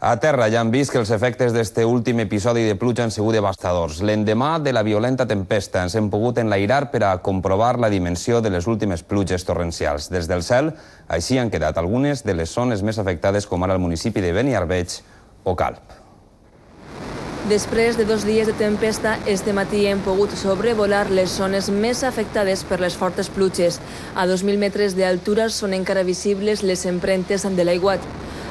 A terra ja han vist que els efectes d'este últim episodi de pluja han sigut devastadors. L'endemà de la violenta tempesta ens hem pogut enlairar per a comprovar la dimensió de les últimes pluges torrencials. Des del cel, així han quedat algunes de les zones més afectades, com ara el municipi de Beniarbeig o Calp. Després de 2 dies de tempesta, este matí hem pogut sobrevolar les zones més afectades per les fortes pluges. A 2.000 metres d'altura són encara visibles les empremtes de l'aiguat.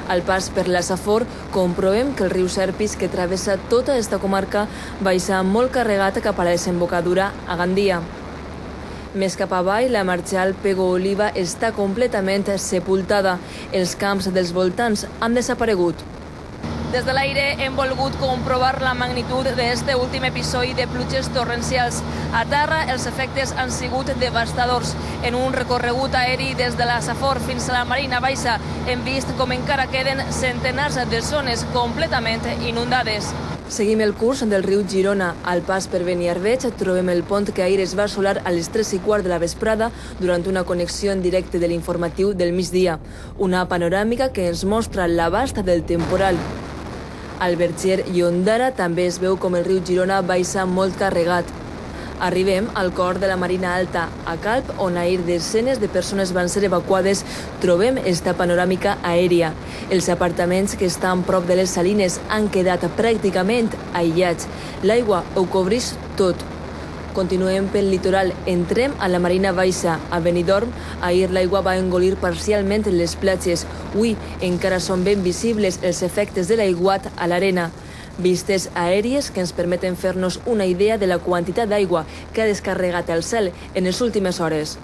Al pas per la Safor, comprovem que el riu Serpis, que travessa tota esta comarca, baixa molt carregat cap a la desembocadura a Gandia. Més cap avall, la marxal Pego-Oliva està completament sepultada. Els camps dels voltants han desaparegut. Des de l'aire hem volgut comprovar la magnitud d'este últim episodi de pluges torrencials. A terra els efectes han sigut devastadors. En un recorregut aeri des de la Safor fins a la Marina Baixa hem vist com encara queden centenars de zones completament inundades. Seguim el curs del riu Girona. Al pas per Beniarbeig trobem el pont que ahir es va assolar a les 3:15 de la vesprada durant una connexió en directe de l'informatiu del migdia. Una panoràmica que ens mostra l'abast del temporal. Al Verger i Ondara també es veu com el riu Girona baixa molt carregat. Arribem al cor de la Marina Alta, a Calp, on ahir desenes de persones van ser evacuades, trobem esta panoràmica aèria. Els apartaments que estan prop de les salines han quedat pràcticament aïllats. L'aigua ho cobreix tot. Continuem pel litoral, entrem a la Marina Baixa. A Benidorm, ahir l'aigua va engolir parcialment les platges. Avui encara són ben visibles els efectes de l'aiguat a l'arena. Vistes aèries que ens permeten fer-nos una idea de la quantitat d'aigua que ha descarregat el cel en les últimes hores.